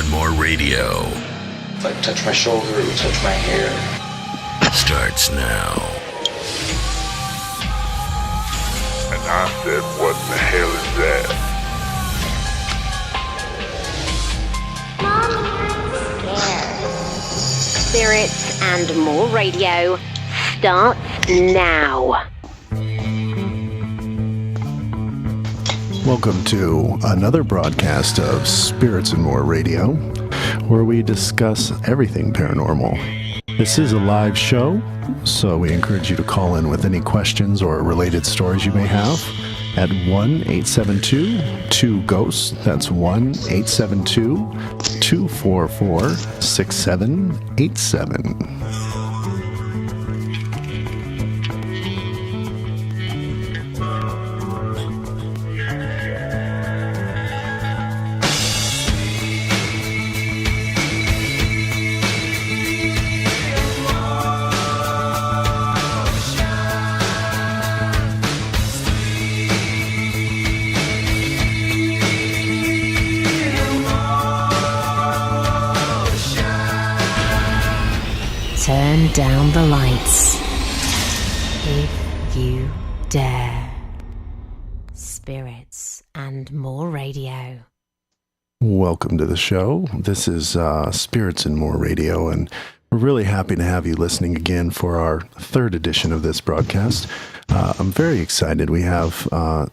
and More Radio. If I touch my shoulder, it would touch my hair. Starts now. And I said, what the hell is that? Spirits and More Radio starts now. Welcome to another broadcast of Spirits and More Radio, where we discuss everything paranormal. This is a live show, so we encourage you to call in with any questions or related stories you may have at 1-872-2-GHOST. That's 1-872-244-6787. Turn down the lights, if you dare. Spirits and More Radio. Welcome to the show. This is Spirits and More Radio, and we're really happy to have you listening again for our third edition of this broadcast. I'm very excited. We have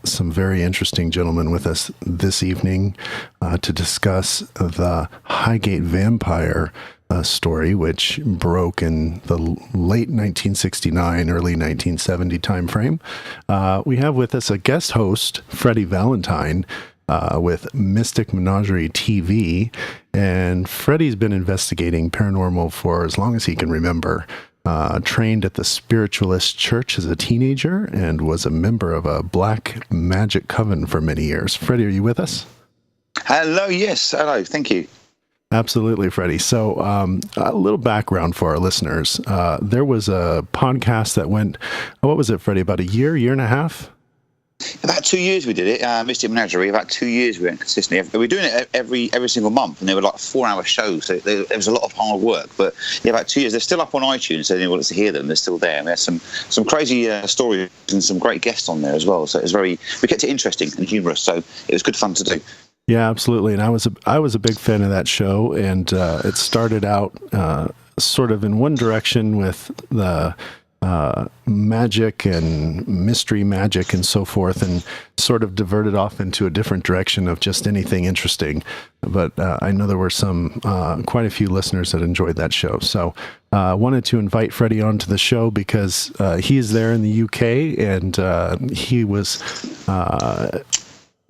some very interesting gentlemen with us this evening to discuss the Highgate Vampire story, which broke in the late 1969, early 1970 timeframe. We have with us a guest host, Freddie Valentine, with Mystic Menagerie TV, and Freddie's been investigating paranormal for as long as he can remember. Trained at the Spiritualist Church as a teenager and was a member of a Black Magic Coven for many years. Freddie, are you with us? Hello, yes. Hello, thank you. Absolutely, Freddie. So a little background for our listeners. There was a podcast that went, what was it, Freddie, about a year and a half? About 2 years we did it, Mystic Menagerie. About 2 years we went consistently. We were doing it every single month, and they were like 4-hour shows. So there was a lot of hard work. But yeah, about 2 years. They're still up on iTunes, so anyone wants to hear them, they're still there. And we had some crazy stories and some great guests on there as well. So it was we kept it interesting and humorous. So it was good fun to do. Yeah, absolutely. And I was a big fan of that show, and it started out sort of in one direction with the magic and mystery magic and so forth, and sort of diverted off into a different direction of just anything interesting. But I know there were quite a few listeners that enjoyed that show. So I wanted to invite Freddie onto the show because he's there in the UK, and he was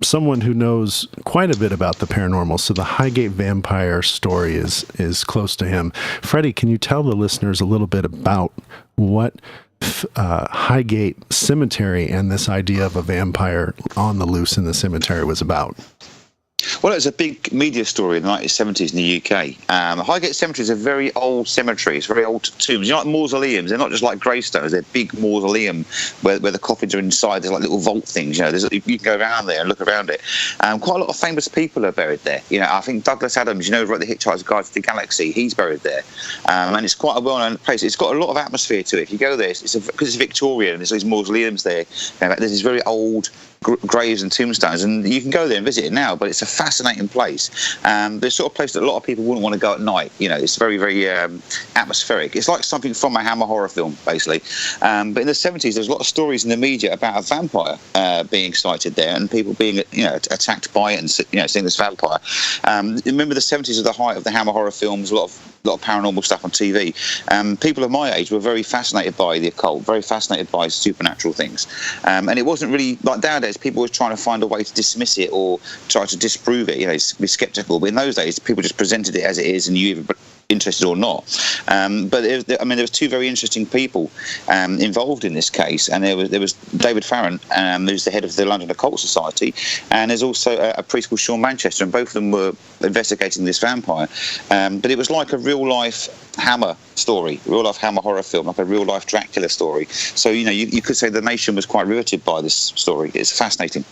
someone who knows quite a bit about the paranormal. So the Highgate Vampire story is close to him. Freddie, can you tell the listeners a little bit about what Highgate Cemetary and this idea of a vampire on the loose in the cemetery was about? Well, it's a big media story in the 1970s in the UK. Highgate Cemetery is a very old cemetery. It's very old tombs. You know, like mausoleums. They're not just like gravestones. They're big mausoleum where the coffins are inside. There's like little vault things. You know, you can go around there and look around it. Quite a lot of famous people are buried there. You know, I think Douglas Adams, wrote The Hitchhiker's Guide to the Galaxy. He's buried there, and it's quite a well-known place. It's got a lot of atmosphere to it. If you go there, because it's Victorian, and there's these mausoleums there. There's these very old graves and tombstones, and you can go there and visit it now, but it's a fascinating place. There's sort of place that a lot of people wouldn't want to go at night. You know, it's very, very atmospheric. It's like something from a Hammer horror film, basically. But in the 70s, there's a lot of stories in the media about a vampire being sighted there, and people being, attacked by it, and seeing this vampire. Remember, the 70s are the height of the Hammer horror films. A lot of paranormal stuff on TV. People of my age were very fascinated by the occult, very fascinated by supernatural things, and it wasn't really like nowadays. People were trying to find a way to dismiss it or try to disprove it, be skeptical. But in those days, people just presented it as it is, and you either interested or not. But there was two very interesting people involved in this case, and there was David Farrant, who's the head of the London Occult Society, and there's also a priest called Sean Manchester, and both of them were investigating this vampire. But it was like a real life Hammer story, real life Hammer horror film, like a real life Dracula story. So you could say the nation was quite riveted by this story. It's fascinating.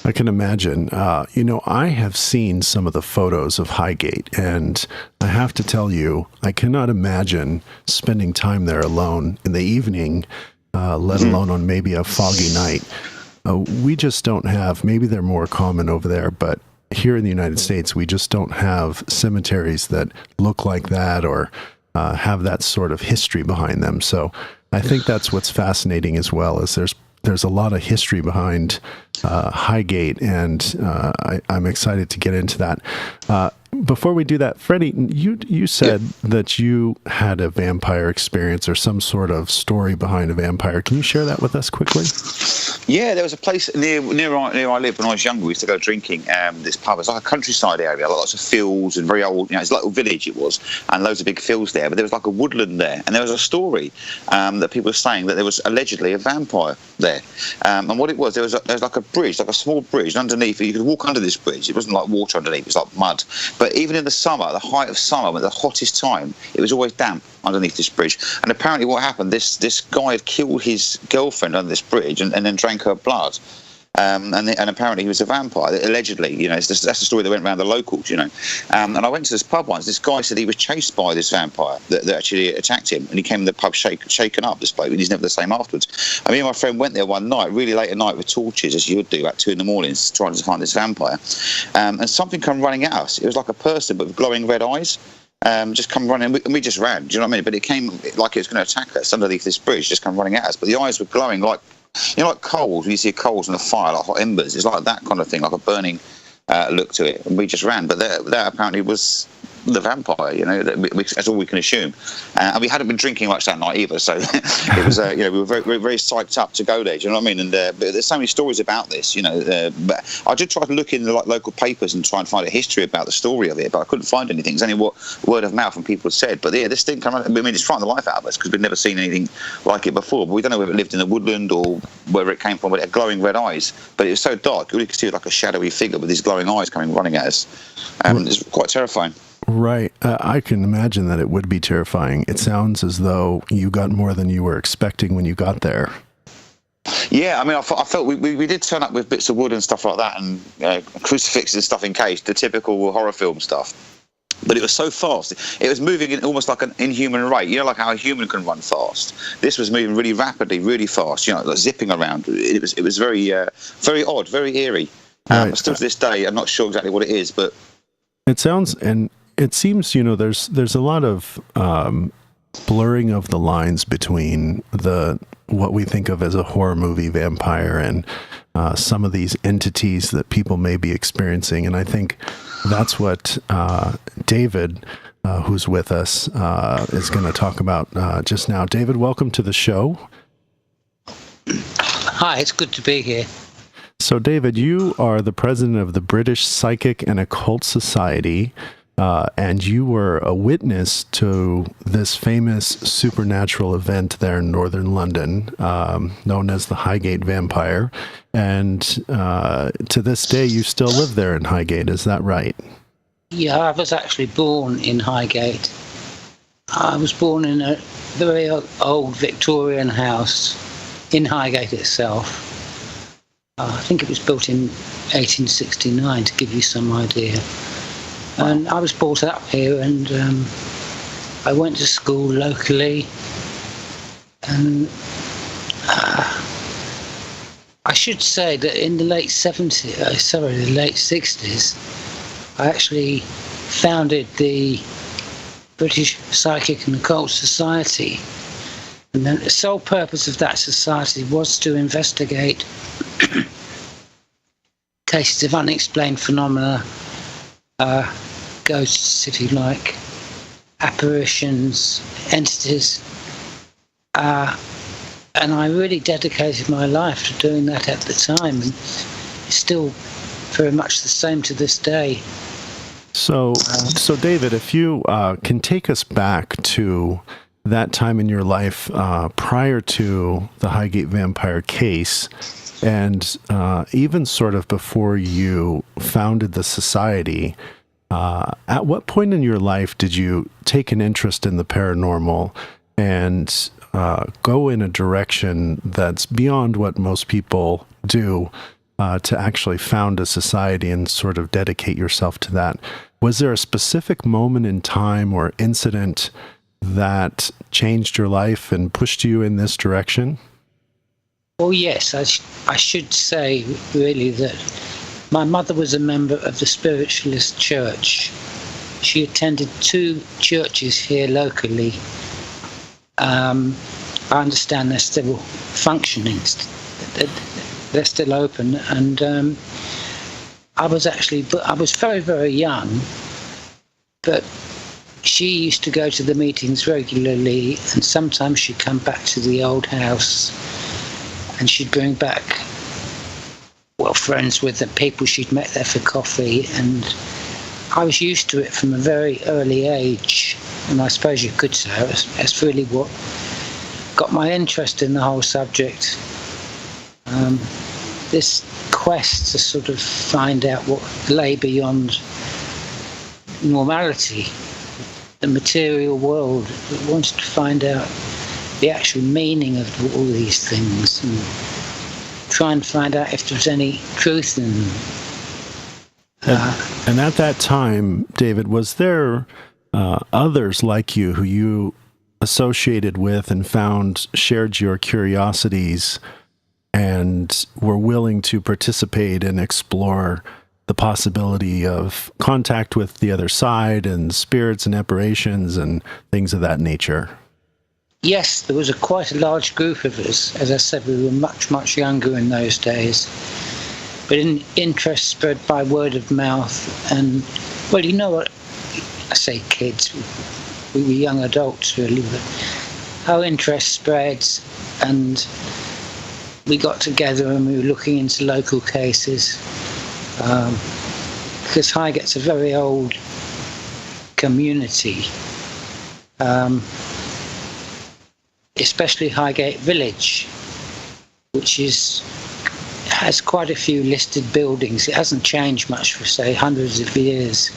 I can imagine. I have seen some of the photos of Highgate, and I have to tell you, I cannot imagine spending time there alone in the evening, let alone on maybe a foggy night. We just don't have, maybe they're more common over there, but here in the United States, we just don't have cemeteries that look like that or have that sort of history behind them. So I think that's what's fascinating as well, is there's a lot of history behind Highgate, and I'm excited to get into that. Before we do that, Freddie, you said that you had a vampire experience or some sort of story behind a vampire. Can you share that with us quickly? Yeah, there was a place near I lived when I was younger. We used to go drinking. This pub, it's like a countryside area, lots of fields and very old. It's like a village it was, and loads of big fields there. But there was like a woodland there, and there was a story that people were saying that there was allegedly a vampire there. And what it was, there was like a bridge, like a small bridge, and underneath it, you could walk under this bridge. It wasn't like water underneath; it was like mud. But even in the summer, the height of summer, when the hottest time, it was always damp underneath this bridge. And apparently what happened, this guy had killed his girlfriend under this bridge and then drank her blood. And apparently he was a vampire, allegedly. That's the story that went around the locals. And I went to this pub once. This guy said he was chased by this vampire that actually attacked him, and he came to the pub shaken up, this bloke, and he's never the same afterwards. Me and my friend went there one night, really late at night, with torches, as you would do, at 2 a.m, trying to find this vampire. And something came running at us. It was like a person, but with glowing red eyes. Just come running, and we just ran. Do you know what I mean? But it came like it was going to attack us underneath this bridge, just come running at us. But the eyes were glowing like coals. When you see coals in a fire, like hot embers. It's like that kind of thing, like a burning look to it. And we just ran. But that apparently was the vampire. That's all we can assume. And we hadn't been drinking much that night either, so it was. We were very, very, very psyched up to go there. Do you know what I mean? And but there's so many stories about this. But I did try to look in the local papers and try and find a history about the story of it, but I couldn't find anything. It's only what word of mouth and people had said. But yeah, this thing came out. I mean, it's frightened the life out of us because we'd never seen anything like it before. But we don't know whether it lived in the woodland or where it came from. But it had glowing red eyes. But it was so dark, you really could see like a shadowy figure with these glowing eyes running at us. It's quite terrifying. Right. I can imagine that it would be terrifying. It sounds as though you got more than you were expecting when you got there. Yeah, I mean, I felt we did turn up with bits of wood and stuff like that, and crucifixes and stuff in case, the typical horror film stuff. But it was so fast. It was moving in almost like an inhuman rate. Like how a human can run fast. This was moving really rapidly, really fast. Like zipping around. It was very, very odd, very eerie. Right. Still to this day, I'm not sure exactly what it is, but it sounds and. It seems, there's a lot of blurring of the lines between what we think of as a horror movie vampire and some of these entities that people may be experiencing. And I think that's what David, who's with us, is going to talk about just now. David, welcome to the show. Hi, it's good to be here. So, David, you are the president of the British Psychic and Occult Society. And you were a witness to this famous supernatural event there in northern London, known as the Highgate Vampire. And to this day, you still live there in Highgate. Is that right? Yeah, I was actually born in Highgate. I was born in a very old Victorian house in Highgate itself. I think it was built in 1869, to give you some idea. And I was brought up here, and I went to school locally, and I should say that in the late 60s, I actually founded the British Psychic and Occult Society, and the sole purpose of that society was to investigate cases of unexplained phenomena, ghosts, if you like, apparitions, entities, and I really dedicated my life to doing that at the time, and it's still very much the same to this day. So David, if you can take us back to that time in your life prior to the Highgate Vampire case, and even sort of before you founded the society, At what point in your life did you take an interest in the paranormal and go in a direction that's beyond what most people do to actually found a society and sort of dedicate yourself to that? Was there a specific moment in time or incident that changed your life and pushed you in this direction? Well, yes, I should say really that my mother was a member of the Spiritualist Church. She attended 2 churches here locally. I understand they're still functioning, they're still open, and I was very, very young, but she used to go to the meetings regularly, and sometimes she'd come back to the old house and she'd bring back, friends with the people she'd met there for coffee, and I was used to it from a very early age, and I suppose you could say that's really what got my interest in the whole subject. This quest to sort of find out what lay beyond normality, the material world. I wanted to find out the actual meaning of all these things and try and find out if there's any truth in them. And at that time, David, was there others like you who you associated with and found shared your curiosities and were willing to participate and explore the possibility of contact with the other side and spirits and apparitions and things of that nature? Yes, there was quite a large group of us. As I said, we were much, much younger in those days. But interest spread by word of mouth. And, you know what? I say kids. We were young adults, really. But our interest spreads, and we got together and we were looking into local cases. Because Highgate's a very old community, especially Highgate Village, which has quite a few listed buildings. It hasn't changed much for, say, hundreds of years.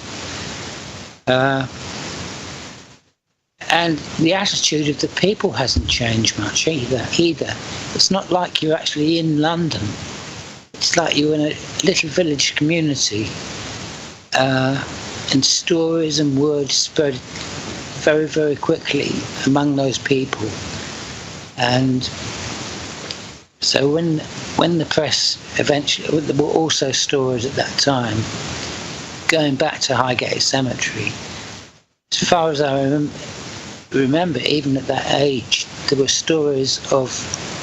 And the attitude of the people hasn't changed much either. It's not like you're actually in London. It's like you're in a little village community, and stories and words spread very, very quickly among those people. And so when the press eventually, there were also stories at that time, going back to Highgate Cemetery, as far as I remember, even at that age, there were stories of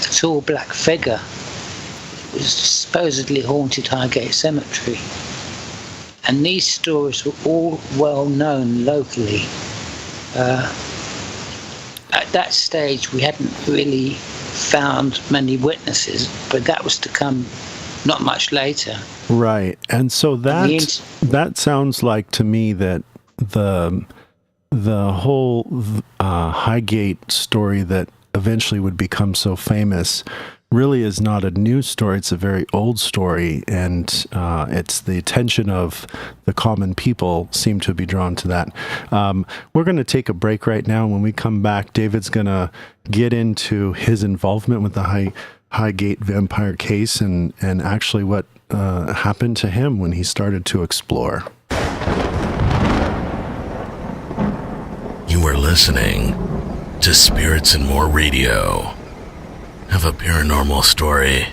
a tall black figure that was supposedly haunted Highgate Cemetery. And these stories were all well known locally. At that stage, we hadn't really found many witnesses, but that was to come not much later. Right. And so that sounds like to me that the whole Highgate story that eventually would become so famous really is not a new story. It's a very old story, and it's the attention of the common people seem to be drawn to that. We're going to take a break right now. When we come back, David's going to get into his involvement with the Highgate Vampire case and actually what happened to him when he started to explore. You are listening to Spirits and More Radio. Have a paranormal story?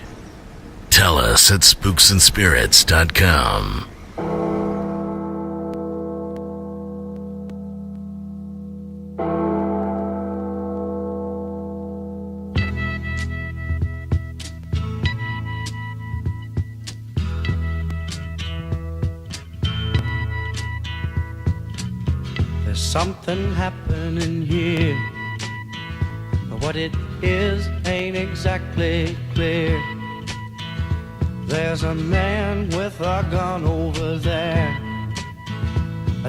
Tell us at spooksandspirits.com. There's something happening here, but what it is ain't exactly clear. There's a man with a gun over there,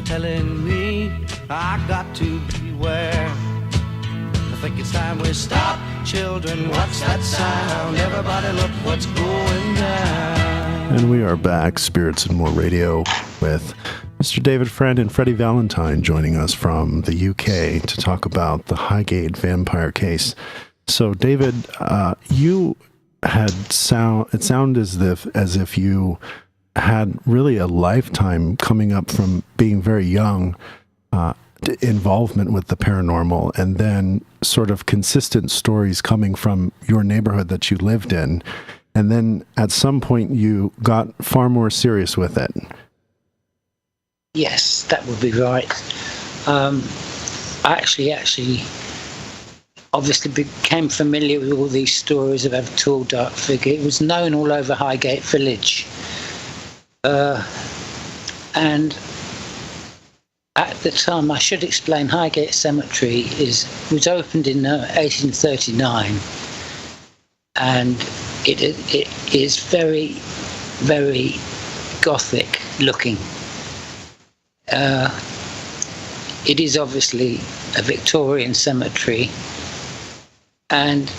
telling me I got to beware. I think it's time we stop, children, what's that sound? Everybody look what's going down. And we are back, Spirits and More Radio, with Mr. David Farrant and Freddie Valentine joining us from the UK to talk about the Highgate Vampire case. So, David, you had it sounded as if you had really a lifetime coming up from being very young, involvement with the paranormal, and then sort of consistent stories coming from your neighborhood that you lived in. And then at some point you got far more serious with it. Yes, that would be right. I actually obviously became familiar with all these stories about a tall, dark figure. It was known all over Highgate Village. And at the time, I should explain, Highgate Cemetery was opened in 1839, and it is very, very Gothic looking. It is obviously a Victorian cemetery, and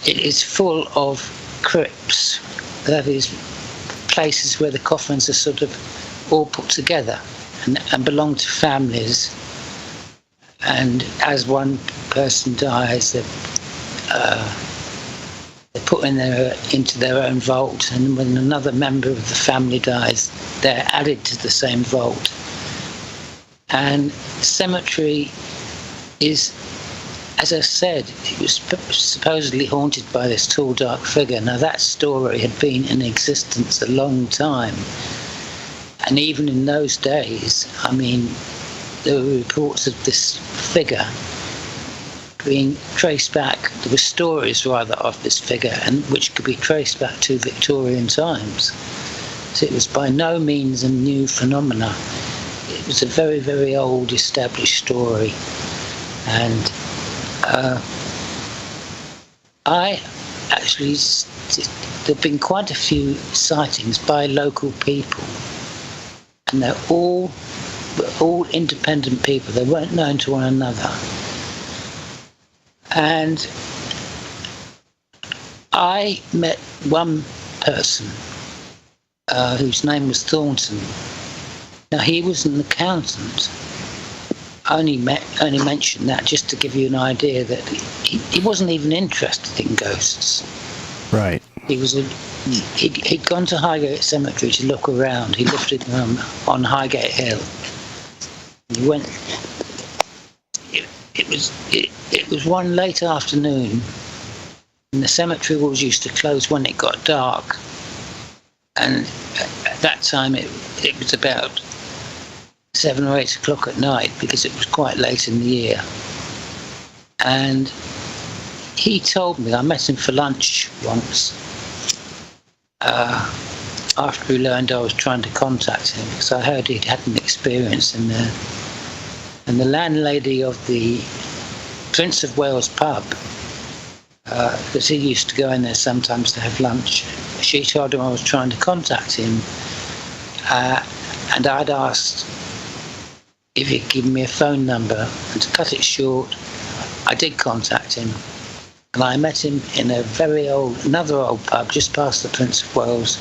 it is full of crypts, that is, places where the coffins are sort of all put together and belong to families. And as one person dies, they're put into their own vault, and when another member of the family dies, they're added to the same vault. And the cemetery is, as I said, it was supposedly haunted by this tall, dark figure. Now, that story had been in existence a long time. And even in those days, I mean, there were reports of this figure being traced back. There were stories, rather, of this figure, and which could be traced back to Victorian times. So it was by no means a new phenomena. It was a very, very old, established story. And I actually, there have been quite a few sightings by local people, and they're all independent people. They weren't known to one another. And I met one person whose name was Thornton. Now, he was an accountant. I only mentioned that just to give you an idea that he wasn't even interested in ghosts. Right. He'd gone to Highgate Cemetery to look around. He lived on Highgate Hill. He went. It was one late afternoon, and the cemetery always used to close when it got dark. And at that time, it was about 7 or 8 o'clock at night, because it was quite late in the year. And he told me, I met him for lunch once, after he learned I was trying to contact him, because I heard he'd had an experience in there. And the landlady of the Prince of Wales pub, because he used to go in there sometimes to have lunch, she told him I was trying to contact him, and I'd asked if he'd give me a phone number. And to cut it short, I did contact him, and I met him in another old pub just past the Prince of Wales,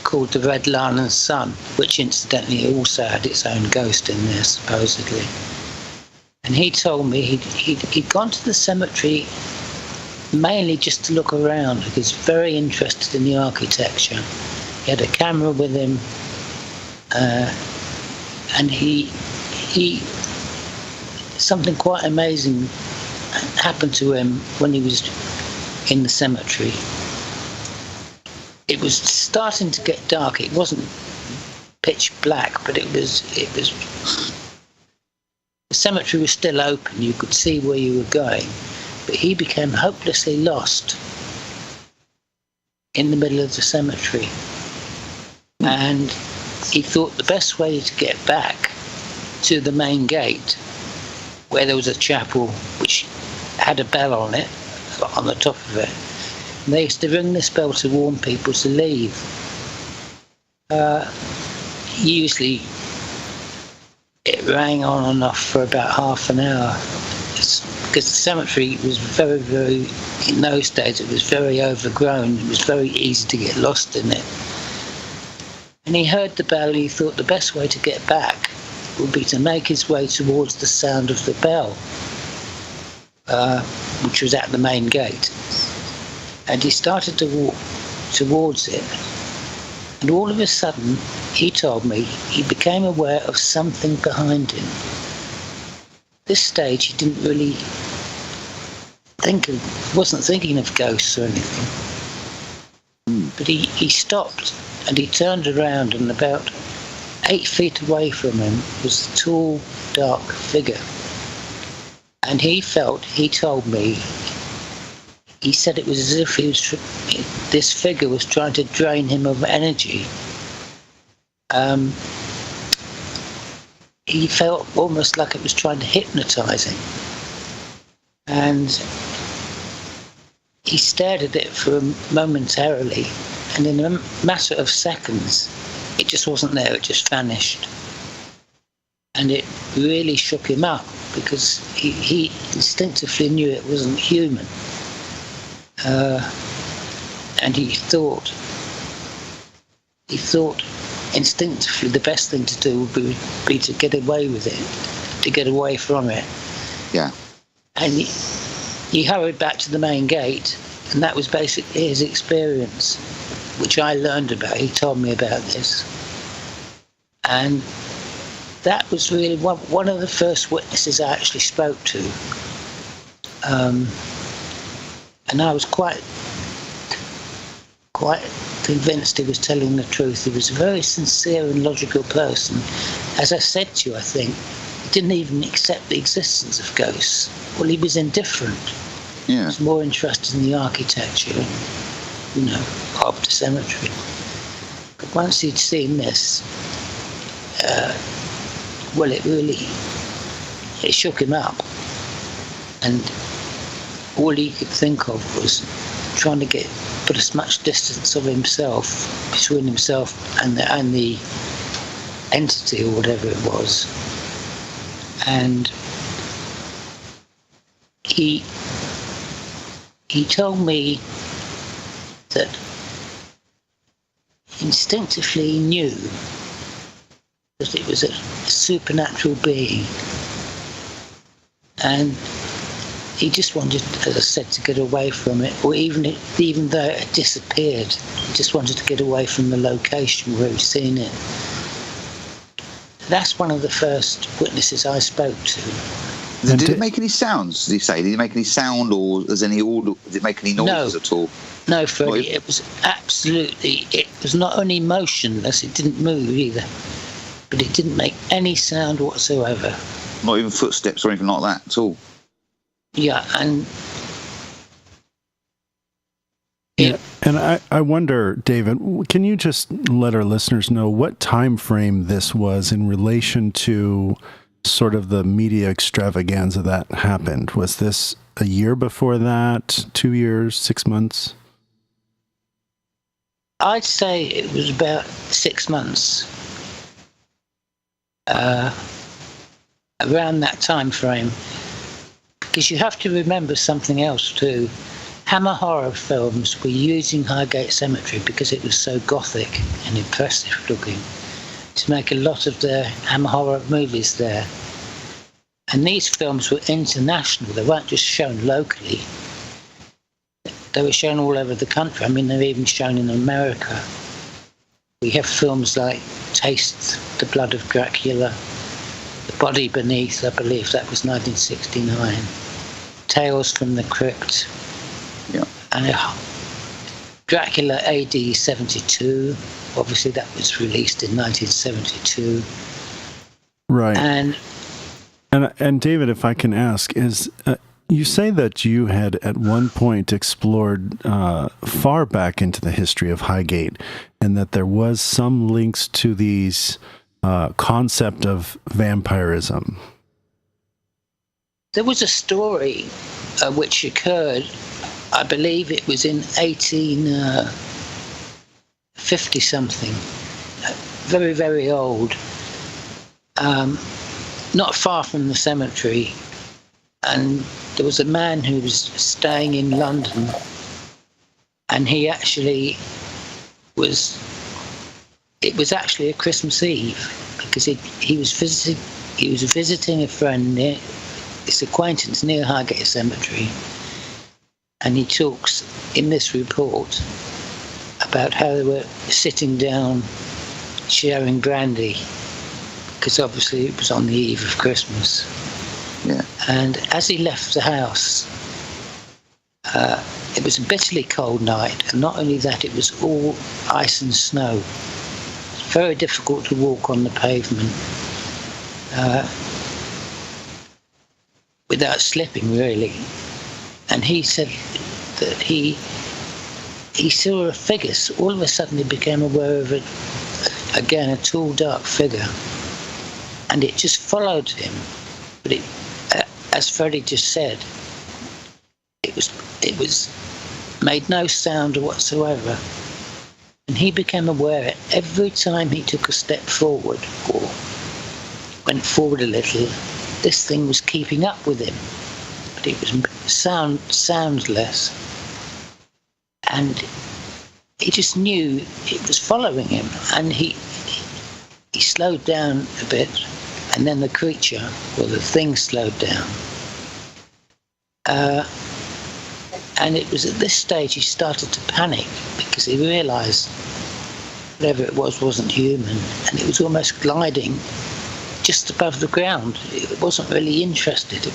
called the Red Lion and Sun, which incidentally also had its own ghost in there, supposedly. And he told me he'd gone to the cemetery mainly just to look around. He was very interested in the architecture. He had a camera with him, and something quite amazing happened to him when he was in the cemetery. It was starting to get dark. It wasn't pitch black, but it was. The cemetery was still open. You could see where you were going, but he became hopelessly lost in the middle of the cemetery. And he thought the best way to get back to the main gate, where there was a chapel which had a bell on it, on the top of it, and they used to ring this bell to warn people to leave. Usually it rang on and off for about half an hour, because the cemetery was very, very, in those days it was very overgrown. It was very easy to get lost in it. And he heard the bell, and he thought the best way to get back would be to make his way towards the sound of the bell, which was at the main gate. And he started to walk towards it. And all of a sudden, he told me, he became aware of something behind him. This stage, he didn't really wasn't thinking of ghosts or anything. But he stopped and he turned around, and about 8 feet away from him was a tall, dark figure. And he told me, he said it was as if this figure was trying to drain him of energy. He felt almost like it was trying to hypnotise him. And he stared at it for momentarily, and in a matter of seconds, it just wasn't there, it just vanished. And it really shook him up, because he instinctively knew it wasn't human. And he thought instinctively the best thing to do would be to get away with it, to get away from it. Yeah. And he hurried back to the main gate, and that was basically his experience, which I learned about. He told me about this. And that was really one of the first witnesses I actually spoke to. And I was quite convinced he was telling the truth. He was a very sincere and logical person. As I said to you, I think, he didn't even accept the existence of ghosts. Well, he was indifferent. Yeah. He was more interested in the architecture, of the cemetery. But once he'd seen this, it shook him up. And all he could think of was trying to put as much distance of himself between himself and the entity or whatever it was. And he told me that instinctively he knew that it was a supernatural being, and he just wanted, as I said, to get away from it, or even though it had disappeared, he just wanted to get away from the location where he'd seen it. That's one of the first witnesses I spoke to. Did it make any sounds, did he say? Did it make any sound, or did it make any noises at all? No, Freddie, it was not only motionless, it didn't move either, but it didn't make any sound whatsoever. Not even footsteps or anything like that at all? Yeah, and... And I wonder, David, can you just let our listeners know what time frame this was in relation to sort of the media extravaganza that happened? Was this a year before that, 2 years, 6 months? I'd say it was about 6 months. Around that time frame. Because you have to remember something else too. Hammer horror films were using Highgate Cemetery because it was so gothic and impressive looking to make a lot of their Hammer horror movies there. And these films were international. They weren't just shown locally. They were shown all over the country. I mean, they were even shown in America. We have films like Taste the Blood of Dracula, The Body Beneath, I believe that was 1969, Tales from the Crypt, and Dracula AD 72, obviously that was released in 1972. Right. And David, if I can ask, you say that you had at one point explored far back into the history of Highgate, and that there was some links to these concept of vampirism. There was a story which occurred, I believe it was in 1850 something, very, very old, not far from the cemetery. And there was a man who was staying in London, and he actually was it was actually a Christmas Eve, because he was visiting a friend near his acquaintance near Highgate Cemetary, and he talks in this report about how they were sitting down sharing brandy, because obviously it was on the eve of Christmas. Yeah. And as he left the house, it was a bitterly cold night, and not only that, it was all ice and snow. It's very difficult to walk on the pavement without slipping, really. And he said that he saw a figure. So all of a sudden he became aware of a tall, dark figure, and it just followed him. But it, as Freddie just said, it was made no sound whatsoever. And he became aware every time he took a step forward or went forward a little, this thing was keeping up with him. But it was soundless. And he just knew it was following him. And he slowed down a bit, and then the creature, or the thing, slowed down. And it was at this stage he started to panic, because he realised whatever it was wasn't human, and it was almost gliding just above the ground. It wasn't really interested. It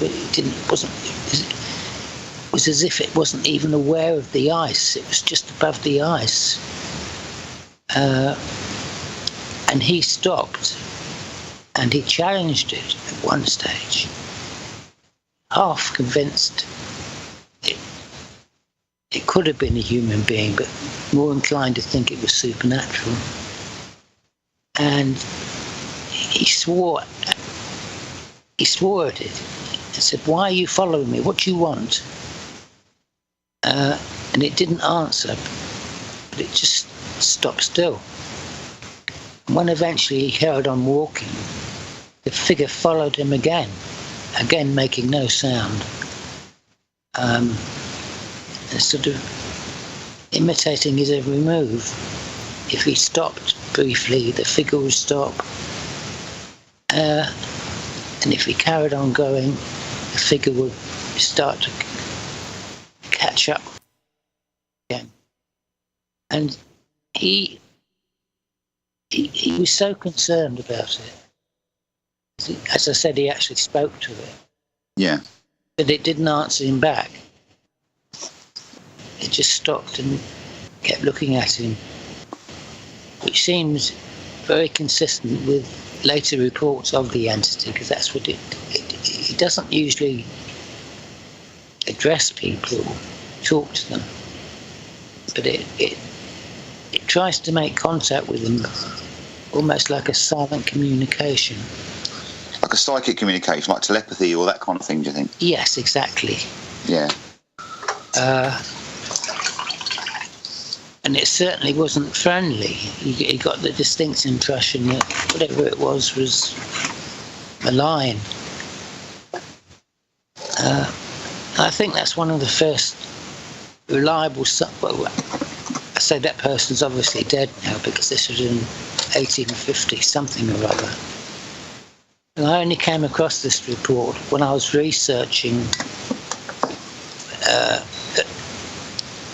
was as if it wasn't even aware of the ice. It was just above the ice. And he stopped, and he challenged it at one stage, half convinced it could have been a human being, but more inclined to think it was supernatural. And he swore at it and said, "Why are you following me? What do you want?" And it didn't answer, but it just stopped still. And when eventually he carried on walking, the figure followed him again making no sound. And sort of imitating his every move. If he stopped briefly, the figure would stop. And if he carried on going, the figure would start to catch up again. And he was so concerned about it. As I said, he actually spoke to it. Yeah. But it didn't answer him back. It just stopped and kept looking at him, which seems very consistent with later reports of the entity, because that's what it doesn't usually address people or talk to them, but it tries to make contact with them, almost like a silent communication. Like a psychic communication, like telepathy or that kind of thing, do you think? Yes, exactly. Yeah. And it certainly wasn't friendly. He got the distinct impression that whatever it was malign. I think that's one of the first reliable... Well, I say that person's obviously dead now, because this was in 1850 something or other. And I only came across this report when I was researching,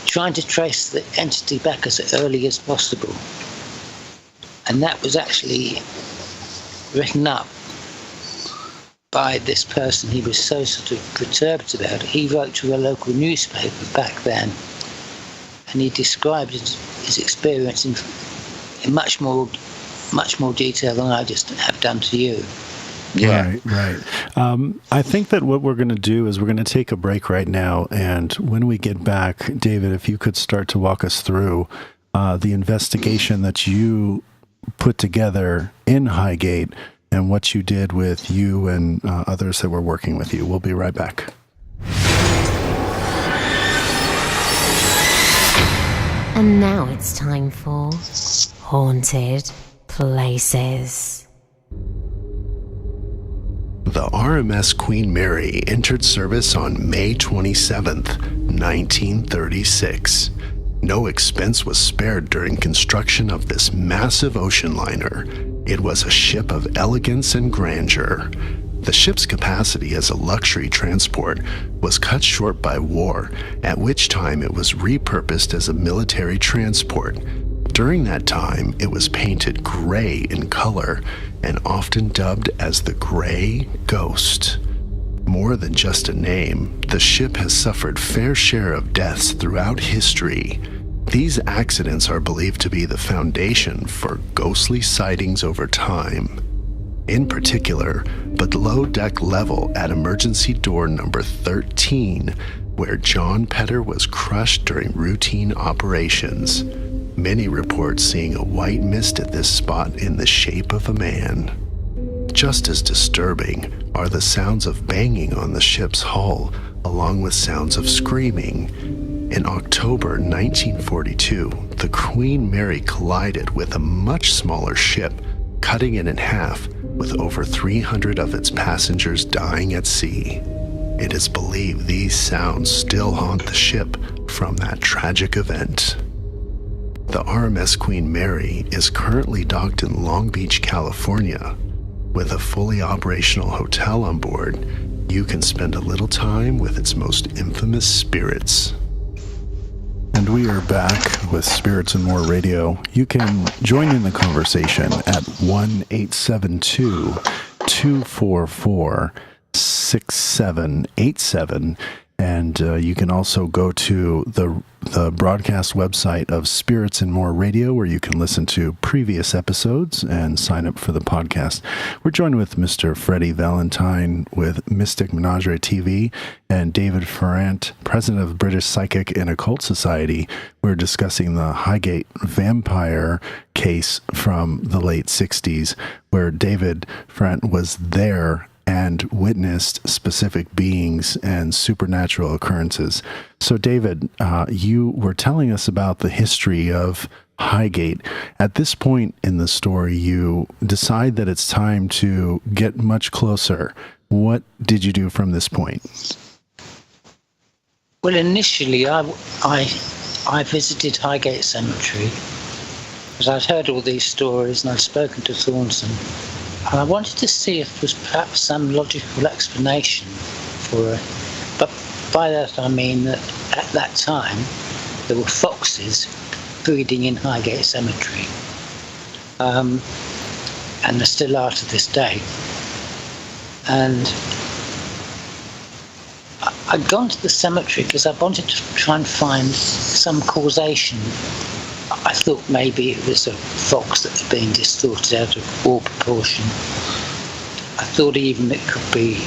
trying to trace the entity back as early as possible. And that was actually written up by this person. He was so sort of perturbed about it. He wrote to a local newspaper back then, and he described his experience in much more detail than I just have done to you. Yeah. Right. I think that what we're going to do is we're going to take a break right now, and when we get back, David, if you could start to walk us through the investigation that you put together in Highgate and what you did with you and others that were working with you. We'll be right back. And now it's time for Haunted Places. The RMS Queen Mary entered service on May 27th, 1936. No expense was spared during construction of this massive ocean liner. It was a ship of elegance and grandeur. The ship's capacity as a luxury transport was cut short by war, at which time it was repurposed as a military transport. During that time, it was painted gray in color and often dubbed as the Gray Ghost. More than just a name, the ship has suffered fair share of deaths throughout history. These accidents are believed to be the foundation for ghostly sightings over time. In particular, below deck level at emergency door number 13, where John Petter was crushed during routine operations. Many report seeing a white mist at this spot in the shape of a man. Just as disturbing are the sounds of banging on the ship's hull, along with sounds of screaming. In October 1942, the Queen Mary collided with a much smaller ship, cutting it in half, with over 300 of its passengers dying at sea. It is believed these sounds still haunt the ship from that tragic event. The RMS Queen Mary is currently docked in Long Beach, California. With a fully operational hotel on board, you can spend a little time with its most infamous spirits. And we are back with Spirits and More Radio. You can join in the conversation at 1-872-244-6787. And you can also go to the broadcast website of Spirits and More Radio, where you can listen to previous episodes and sign up for the podcast. We're joined with Mr. Freddie Valentine with Mystic Menagerie TV and David Farrant, president of British Psychic and Occult Society. We're discussing the Highgate Vampire case from the late 60s, where David Farrant was there and witnessed specific beings and supernatural occurrences. So, David, you were telling us about the history of Highgate. At this point in the story, you decide that it's time to get much closer. What did you do from this point? Well, initially, I visited Highgate Cemetary because I'd heard all these stories and I'd spoken to Thornton. And I wanted to see if there was perhaps some logical explanation for it. But by that I mean that at that time there were foxes breeding in Highgate Cemetery. And there still are to this day. And I'd gone to the cemetery because I wanted to try and find some causation. I thought maybe it was a fox that was being distorted out of all proportion. I thought even it could be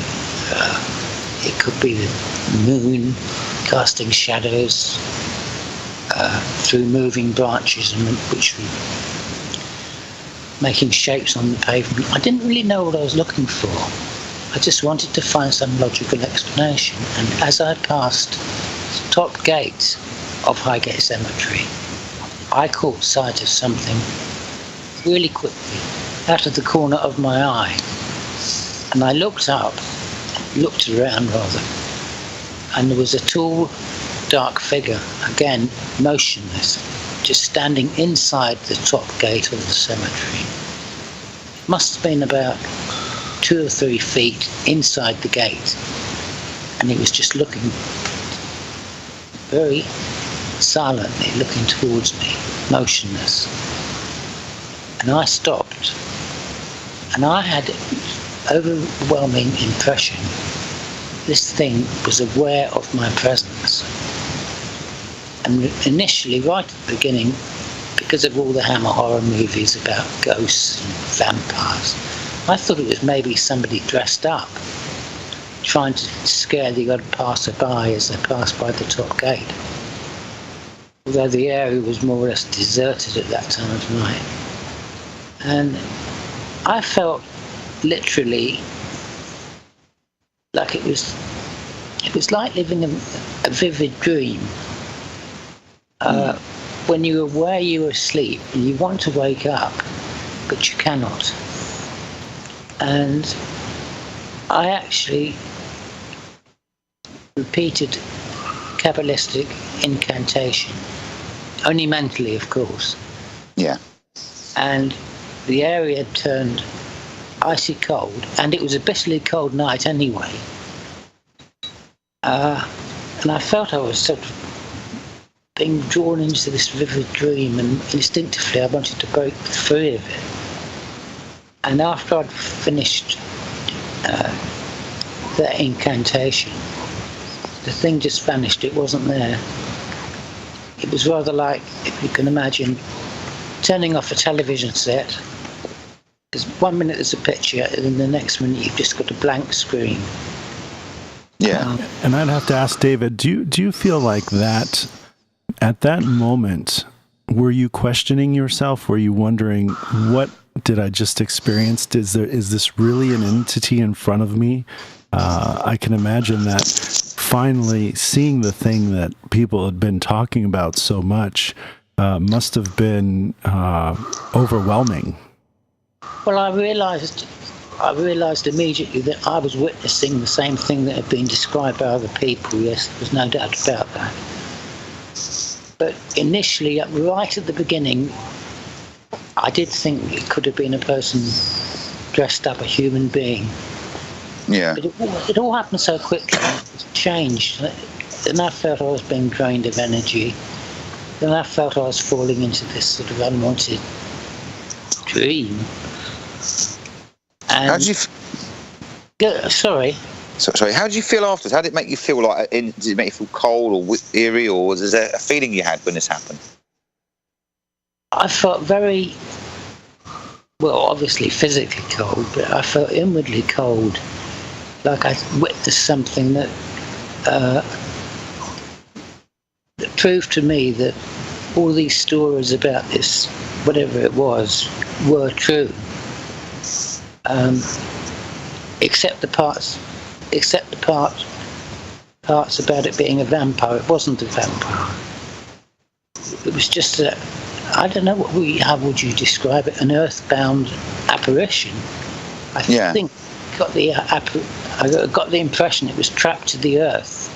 the moon casting shadows through moving branches and which were making shapes on the pavement. I didn't really know what I was looking for. I just wanted to find some logical explanation. And as I passed the top gate of Highgate Cemetery, I caught sight of something really quickly out of the corner of my eye. And I looked around rather, and there was a tall, dark figure, again, motionless, just standing inside the top gate of the cemetery. It must have been about 2 or 3 feet inside the gate, and he was just looking very silently, looking towards me, motionless. And I stopped, and I had an overwhelming impression this thing was aware of my presence. And initially, right at the beginning, because of all the Hammer horror movies about ghosts and vampires, I thought it was maybe somebody dressed up, trying to scare the odd passerby as they passed by the top gate. Although the area was more or less deserted at that time of night. And I felt literally like it was like living a vivid dream. When you're aware you're asleep and you want to wake up, but you cannot. And I actually repeated Kabbalistic incantation only mentally, of course. Yeah. And the area had turned icy cold, and it was a bitterly cold night anyway. And I felt I was sort of being drawn into this vivid dream, and instinctively I wanted to break free of it. And after I'd finished that incantation, the thing just vanished. It wasn't there. It was rather like, if you can imagine, turning off a television set. Because 1 minute there's a picture, and then the next minute you've just got a blank screen. Yeah. And I'd have to ask David, do you feel like that, at that moment, were you questioning yourself? Were you wondering, what did I just experience? Is this really an entity in front of me? I can imagine that finally seeing the thing that people had been talking about so much must have been overwhelming. Well, I realised immediately that I was witnessing the same thing that had been described by other people. Yes, there's no doubt about that. But initially, right at the beginning, I did think it could have been a person dressed up, a human being. Yeah. But it all happened so quickly. It changed. Then I felt I was being drained of energy. Then I felt I was falling into this sort of unwanted dream. And how did you? Sorry. Sorry. How did you feel afterwards? How did it make you feel? Like, did it make you feel cold or eerie, or was there a feeling you had when this happened? I felt very, well, obviously physically cold, but I felt inwardly cold, like I witnessed something that proved to me that all these stories about this, whatever it was, were true. Except the parts about it being a vampire. It wasn't a vampire. It was just a, I don't know how would you describe it? An earthbound apparition. I think I got the impression it was trapped to the earth,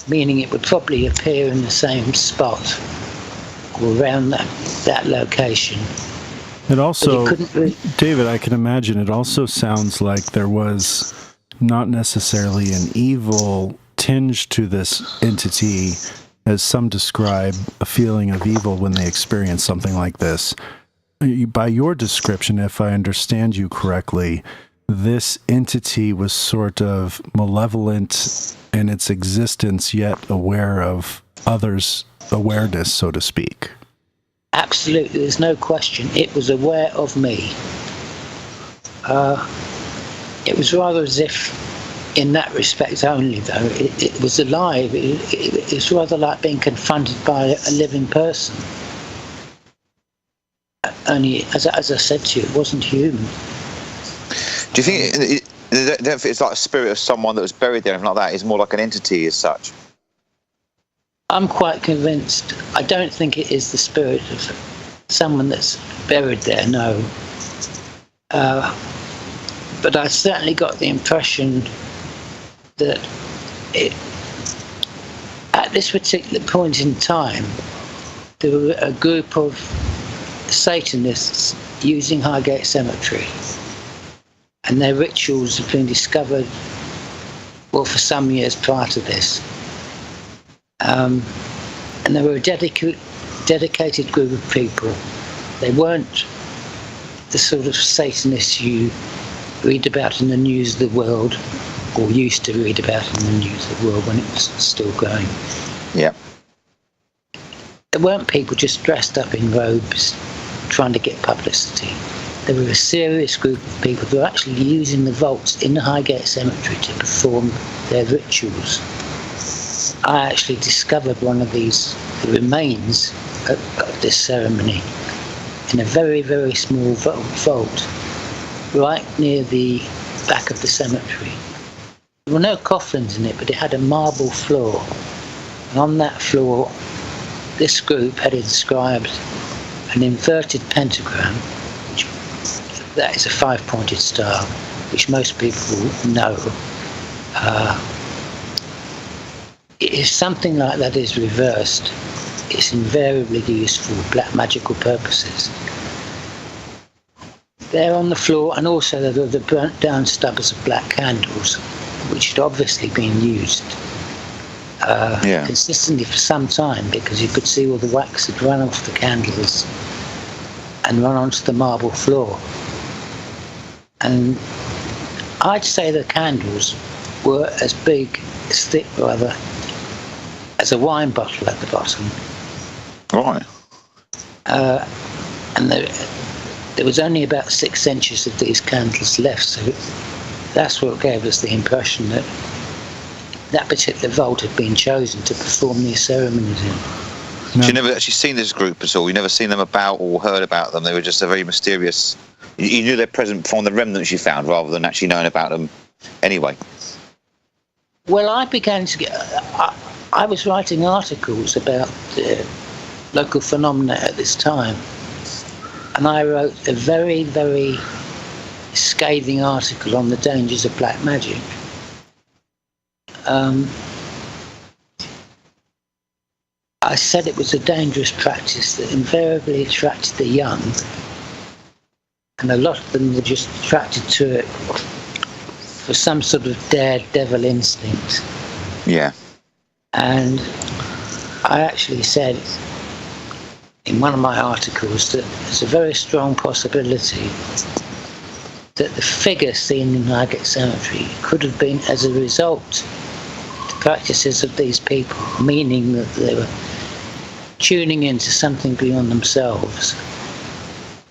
meaning it would probably appear in the same spot or around that location. It also, David, I can imagine it also sounds like there was not necessarily an evil tinge to this entity, as some describe a feeling of evil when they experience something like this. By your description, if I understand you correctly, this entity was sort of malevolent in its existence, yet aware of others' awareness, so to speak. Absolutely, there's no question. It was aware of me. It was rather as if, in that respect only, though, it was alive. It was rather like being confronted by a living person. Only, as I said to you, it wasn't human. Do you think it's like a spirit of someone that was buried there, and like that? It's more like an entity as such? I'm quite convinced. I don't think it is the spirit of someone that's buried there, no. But I certainly got the impression that at this particular point in time, there were a group of Satanists using Highgate Cemetery, and their rituals have been discovered, well, for some years prior to this. And they were a dedicated group of people. They weren't the sort of Satanists you read about in the news of the world, or used to read about in the news of the world when it was still going. Yeah. There weren't people just dressed up in robes trying to get publicity. There were a serious group of people who were actually using the vaults in the Highgate Cemetery to perform their rituals. I actually discovered one of the remains of this ceremony in a very, very small vault right near the back of the cemetery. There were no coffins in it, but it had a marble floor. And on that floor, this group had inscribed an inverted pentagram, that is a 5-pointed star, which most people know. If something like that is reversed, it's invariably used for black magical purposes. They're on the floor, and also there are the burnt down stubs of black candles, which had obviously been used consistently for some time, because you could see all the wax had run off the candles and run onto the marble floor. And I'd say the candles were as thick rather, as a wine bottle at the bottom. Right. And there was only about 6 inches of these candles left, so that's what gave us the impression that that particular vault had been chosen to perform these ceremonies in. So you never actually seen this group at all? You never seen them about or heard about them? They were just a very mysterious... You knew they're present from the remnants you found rather than actually knowing about them anyway? Well, I began to get... I was writing articles about local phenomena at this time, and I wrote a very, very scathing article on the dangers of black magic. I said it was a dangerous practice that invariably attracted the young, and a lot of them were just attracted to it for some sort of daredevil instinct. Yeah. And I actually said in one of my articles that there's a very strong possibility that the figure seen in Highgate Cemetery could have been as a result of the practices of these people, meaning that they were tuning into something beyond themselves,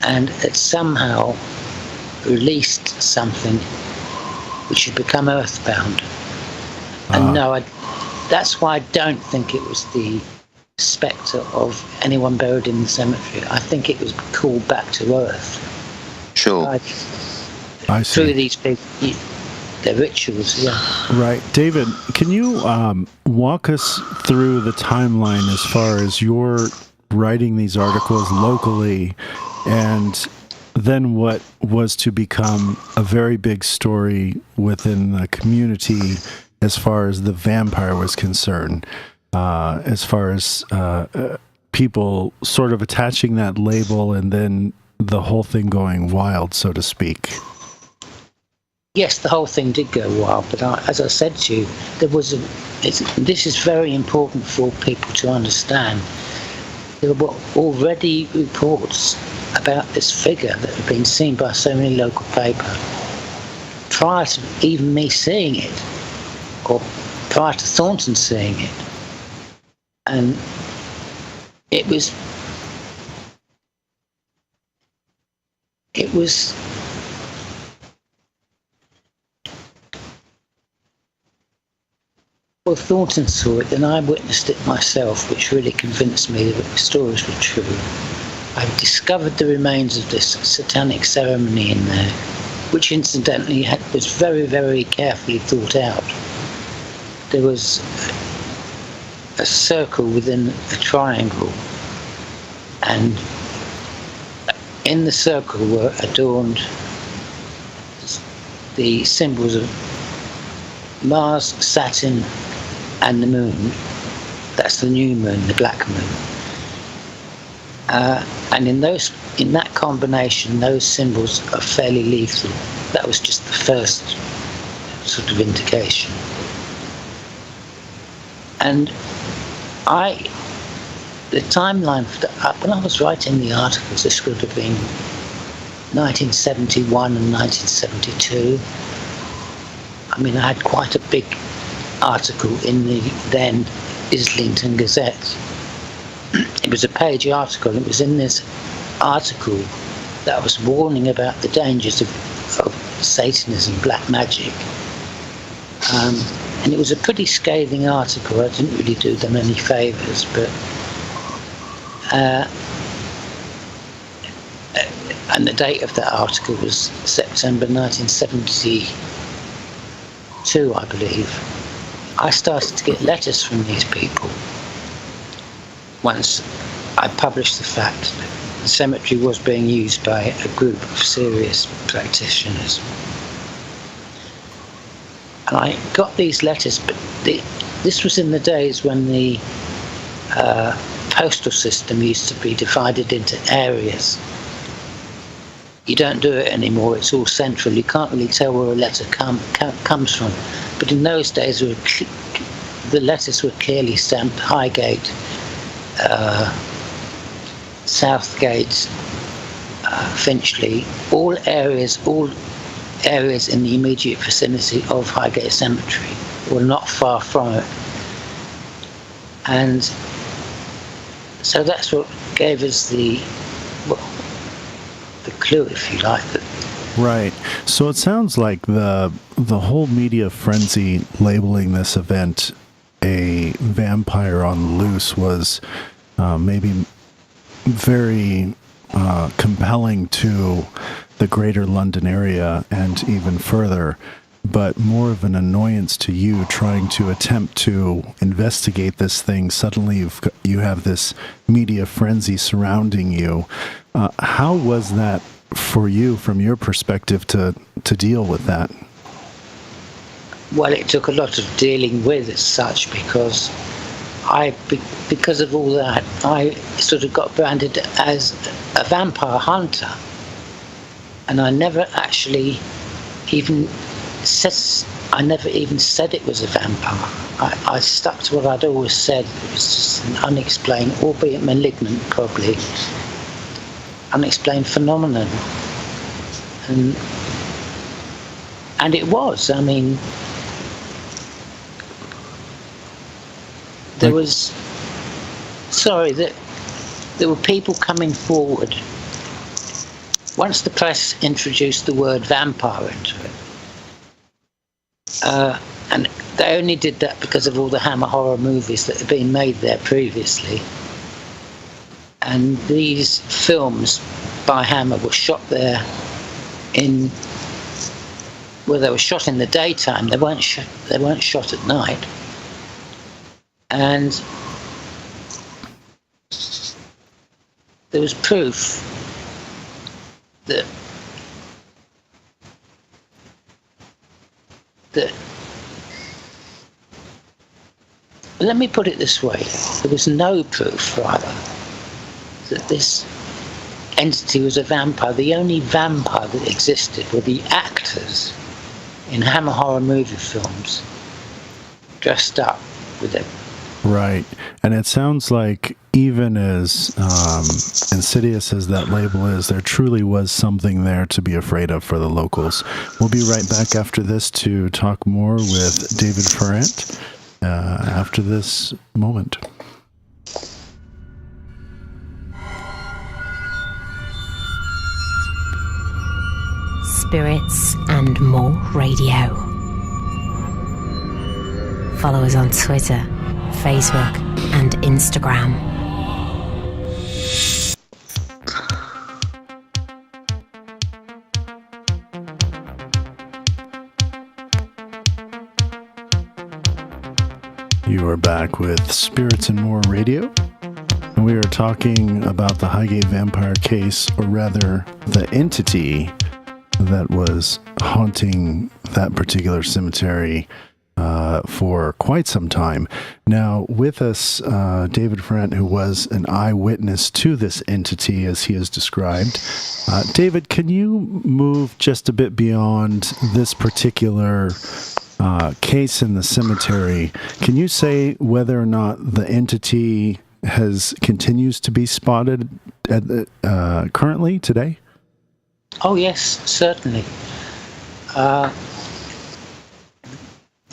and it somehow released something which had become earthbound. And no, that's why I don't think it was the spectre of anyone buried in the cemetery. I think it was called back to earth. Sure. I see. Through these people, their rituals, yeah. Right. David, can you walk us through the timeline as far as your writing these articles locally, and then what was to become a very big story within the community as far as the vampire was concerned, as far as people sort of attaching that label and then the whole thing going wild, so to speak? Yes, the whole thing did go wild, but as I said to you, this is very important for people to understand. There were already reports about this figure that had been seen by so many local papers prior to even me seeing it, or prior to Thornton seeing it. And it was well, Thornton saw it, and I witnessed it myself, which really convinced me that the stories were true. I discovered the remains of this satanic ceremony in there, which incidentally was very, very carefully thought out. There was a circle within a triangle, and in the circle were adorned the symbols of Mars, Saturn, and the moon. That's the new moon, the black moon. And in that combination, those symbols are fairly lethal. That was just the first sort of indication. And the timeline for when I was writing the articles, this would have been 1971 and 1972. I mean, I had quite a big article in the then Islington Gazette. It was a page article. It was in this article that I was warning about the dangers of Satanism, black magic. And it was a pretty scathing article. I didn't really do them any favours, but and the date of that article was September 1972, I believe. I started to get letters from these people once I published the fact that the cemetery was being used by a group of serious practitioners. And I got these letters, but this was in the days when the postal system used to be divided into areas. You don't do it anymore. It's all central. You can't really tell where a letter comes from. But in those days, the letters were clearly stamped Highgate, Southgate, Finchley, all areas in the immediate vicinity of Highgate Cemetery, or not far from it. And so that's what gave us the clue, if you like. Right. So it sounds like the whole media frenzy labeling this event a vampire on the loose was maybe very compelling to the greater London area and even further, but more of an annoyance to you trying to attempt to investigate this thing. Suddenly you have this media frenzy surrounding you. How was that for you, from your perspective, to deal with that? Well, it took a lot of dealing with as such, because of all that, I sort of got branded as a vampire hunter, and I never actually even said it was a vampire. I stuck to what I'd always said. It was just an unexplained, albeit malignant probably, unexplained phenomenon. And it was. I mean, there were people coming forward. Once the press introduced the word vampire into it, and they only did that because of all the Hammer horror movies that had been made there previously. And these films by Hammer were shot there they were shot in the daytime. They weren't shot at night. And there was proof that let me put it this way, there was no proof, rather, that this entity was a vampire. The only vampire that existed were the actors in Hammer horror movie films dressed up with it. Right. And it sounds like, even as insidious as that label is, there truly was something there to be afraid of for the locals. We'll be right back after this to talk more with David Farrant after this moment. Spirits and More Radio. Follow us on Twitter, Facebook, and Instagram. You are back with Spirits and More Radio, and we are talking about the Highgate Vampire case, or rather, the entity that was haunting that particular cemetery for quite some time. Now, with us, David Farrant, who was an eyewitness to this entity, as he is described. David, can you move just a bit beyond this particular case in the cemetery? Can you say whether or not the entity continues to be spotted currently today? Oh yes, certainly.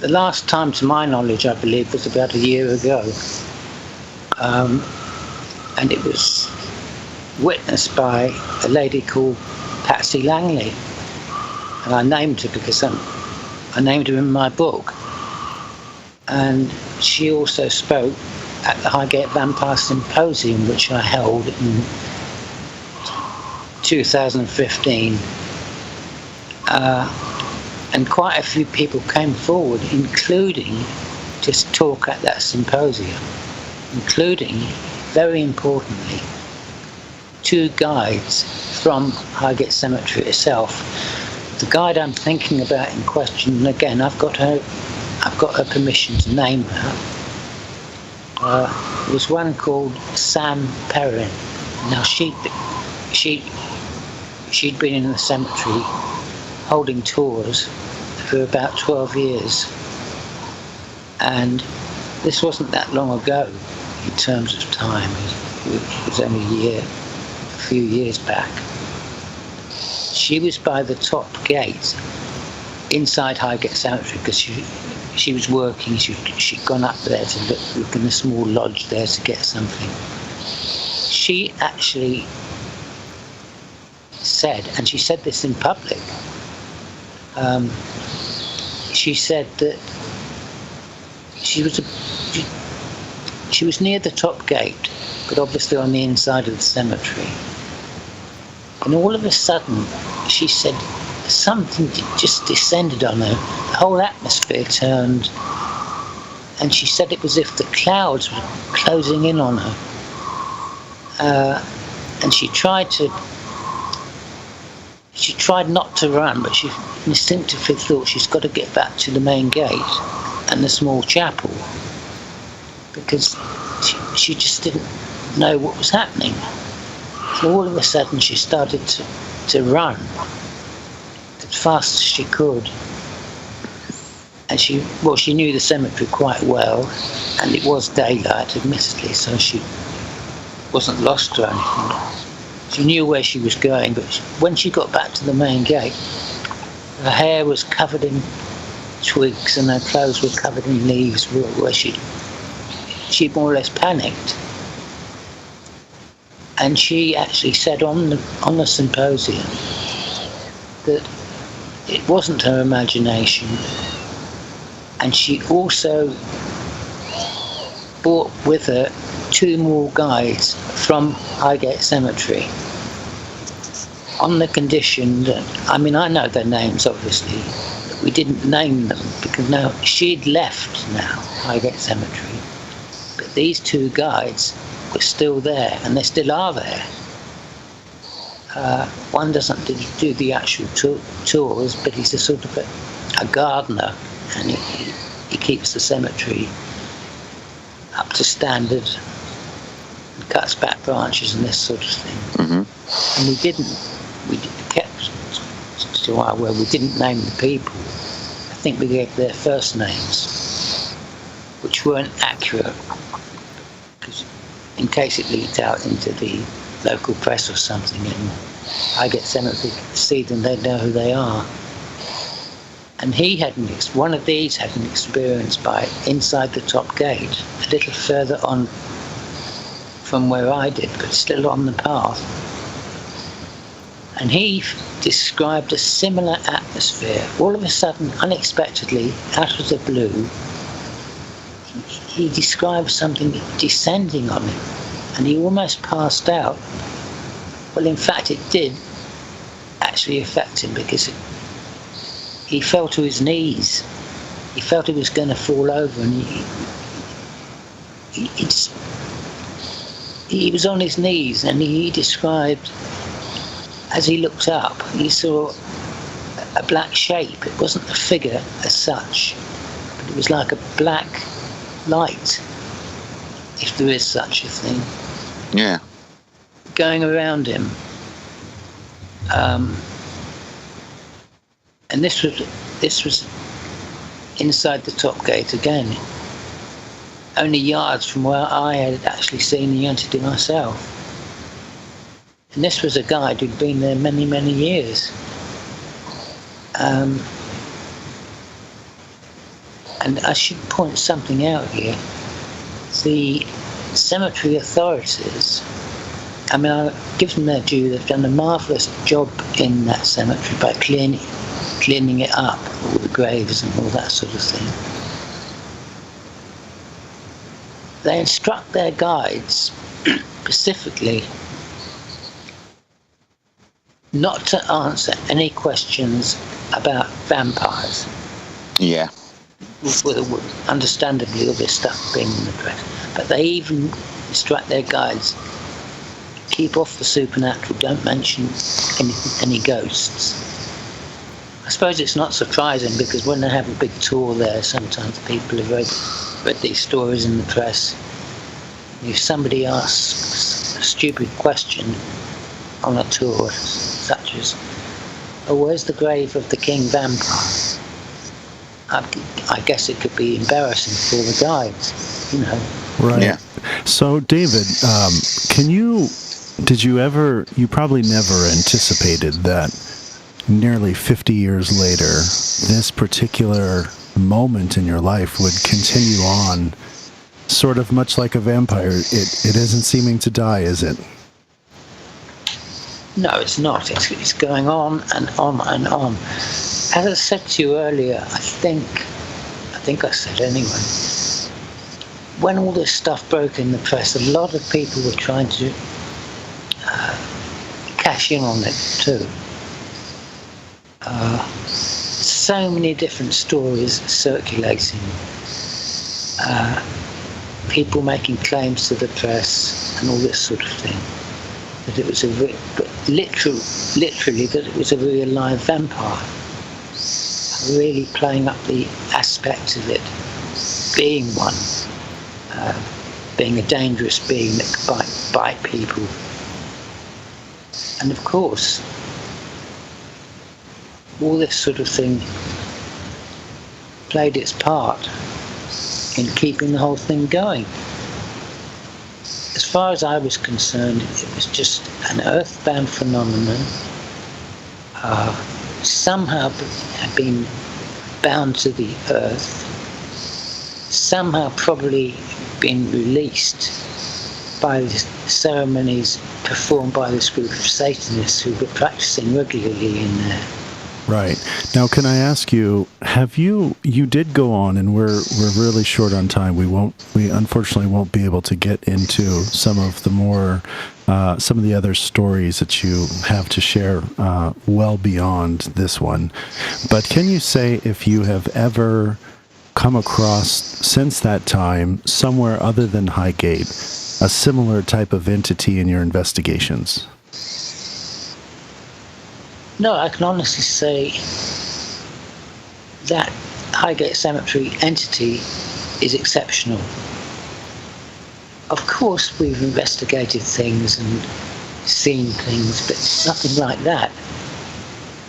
The last time, to my knowledge, I believe, was about a year ago, and it was witnessed by a lady called Patsy Langley, and I named her because I named her in my book. And she also spoke at the Highgate Vampire Symposium, which I held in 2015. And quite a few people came forward, including just talk at that symposium, including, very importantly, 2 guides from Highgate Cemetery itself. The guide I'm thinking about in question, and again, I've got her permission to name her, There was one called Sam Perrin. Now she'd been in the cemetery holding tours for about 12 years, and this wasn't that long ago in terms of time. It was only a few years back. She was by the top gate inside Highgate Cemetery because she was working. She'd gone up there to look in a small lodge there to get something. She actually said, and she said this in public, she said that she was near the top gate, but obviously on the inside of the cemetery. And all of a sudden, she said something just descended on her. The whole atmosphere turned, and she said it was as if the clouds were closing in on her. And she tried not to run, but she instinctively thought she's got to get back to the main gate and the small chapel, because she just didn't know what was happening. So all of a sudden she started to run as fast as she could. And she knew the cemetery quite well, and it was daylight, admittedly, so she wasn't lost or anything. She knew where she was going, but when she got back to the main gate, her hair was covered in twigs and her clothes were covered in leaves, where she more or less panicked. And she actually said on the symposium that it wasn't her imagination, and she also brought with her 2 more guides from Highgate Cemetery on the condition that, I know their names obviously, but we didn't name them because now she'd left now Highgate Cemetery, but these 2 guides were still there, and they still are there. One doesn't do the actual tours, but he's a sort of a gardener, and he keeps the cemetery up to standard and cuts back branches and this sort of thing. Mm-hmm. And we kept to our word, we didn't name the people. I think we gave their first names, which weren't accurate, because in case it leaked out into the local press or something and Highgate Cemetery could see them, they'd know who they are. And one of these had an experience by inside the top gate, a little further on from where I did, but still on the path. And he described a similar atmosphere. All of a sudden, unexpectedly, out of the blue, he described something descending on him, and he almost passed out. Well, in fact, it did actually affect him, because he fell to his knees. He felt he was going to fall over, and he was on his knees, and he described, as he looked up, he saw a black shape. It wasn't a figure as such, but it was like a black light, if there is such a thing. Yeah. Going around him. And this was inside the top gate again, only yards from where I had actually seen the entity myself. And this was a guide who'd been there many, many years. And I should point something out here. The cemetery authorities, I give them their due, they've done a marvellous job in that cemetery by cleaning it up, all the graves and all that sort of thing. They instruct their guides specifically not to answer any questions about vampires. Yeah. Understandably, all this stuff being in the press. But they even instruct their guides, keep off the supernatural, don't mention any ghosts. I suppose it's not surprising, because when they have a big tour there, sometimes people have read these stories in the press, If somebody asks a stupid question on a tour, such as, "Oh, where's the grave of the King Vampire?" I guess it could be embarrassing for the guides, you know. Right. Yeah. So, David, you probably never anticipated that nearly 50 years later, this particular moment in your life would continue on sort of much like a vampire. It isn't seeming to die, is it? No, it's not. It's going on and on and on. As I said to you earlier, I think I said anyway, when all this stuff broke in the press, a lot of people were trying to cash in on it too. So many different stories circulating. People making claims to the press and all this sort of thing. That it was literally that it was a real live vampire. Really playing up the aspect of it being one, being a dangerous being that could bite people. And of course, all this sort of thing played its part in keeping the whole thing going. As far as I was concerned, it was just an earthbound phenomenon, somehow had been bound to the earth, somehow probably been released by the ceremonies performed by this group of Satanists who were practicing regularly in there. Right. Now, can I ask you, you did go on, and we're really short on time. We unfortunately won't be able to get into some of the other stories that you have to share well beyond this one. But can you say if you have ever come across, since that time, somewhere other than Highgate, a similar type of entity in your investigations? No, I can honestly say that Highgate Cemetary entity is exceptional. Of course, we've investigated things and seen things, but nothing like that.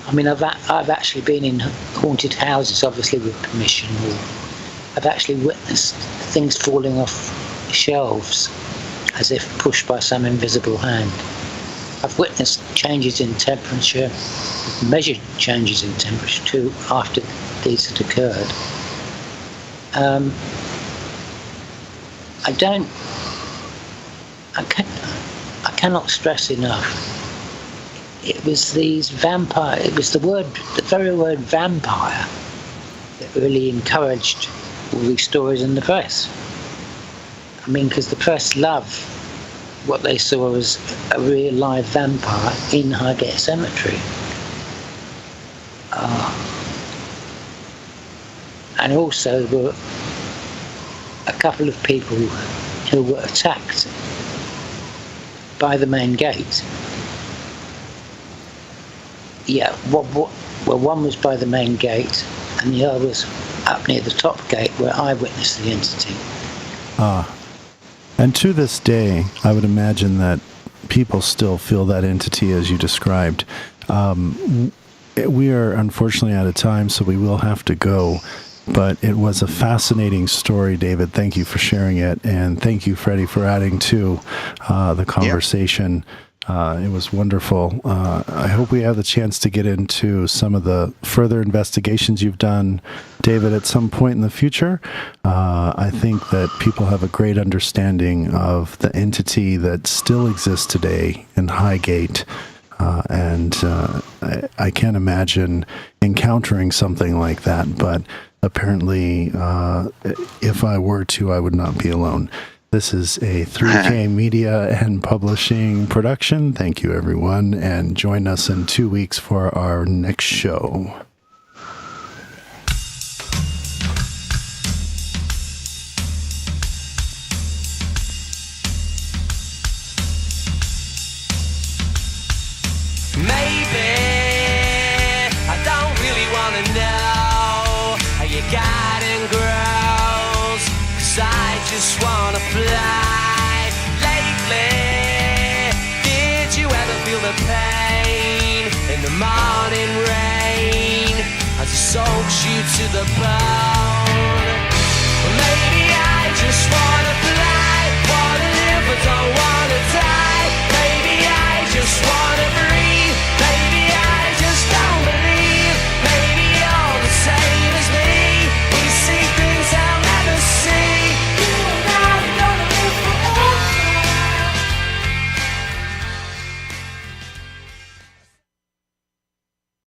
I mean, I've actually been in haunted houses, obviously with permission, or I've actually witnessed things falling off shelves as if pushed by some invisible hand. I've witnessed changes in temperature, measured changes in temperature too after these had occurred. I cannot stress enough. It was the very word vampire that really encouraged all these stories in the press. I mean, because the press love what they saw as a real live vampire in Highgate Cemetery. And also there were a couple of people who were attacked by the main gate. Yeah, one was by the main gate and the other was up near the top gate where I witnessed the entity. And to this day, I would imagine that people still feel that entity as you described. We are unfortunately out of time, so we will have to go. But it was a fascinating story, David. Thank you for sharing it. And thank you, Freddie, for adding to the conversation. It was wonderful. I hope we have the chance to get into some of the further investigations you've done, David, at some point in the future. I think that people have a great understanding of the entity that still exists today in Highgate. And I can't imagine encountering something like that. But apparently, if I were to, I would not be alone. This is a 3K Media and Publishing production. Thank you, everyone, and join us in 2 weeks for our next show. Maybe I don't really want to know how you got and grows, 'cause I just want to fly morning rain as it soaks you to the bone. Well, maybe I just wanna fly, wanna live, but don't wanna die.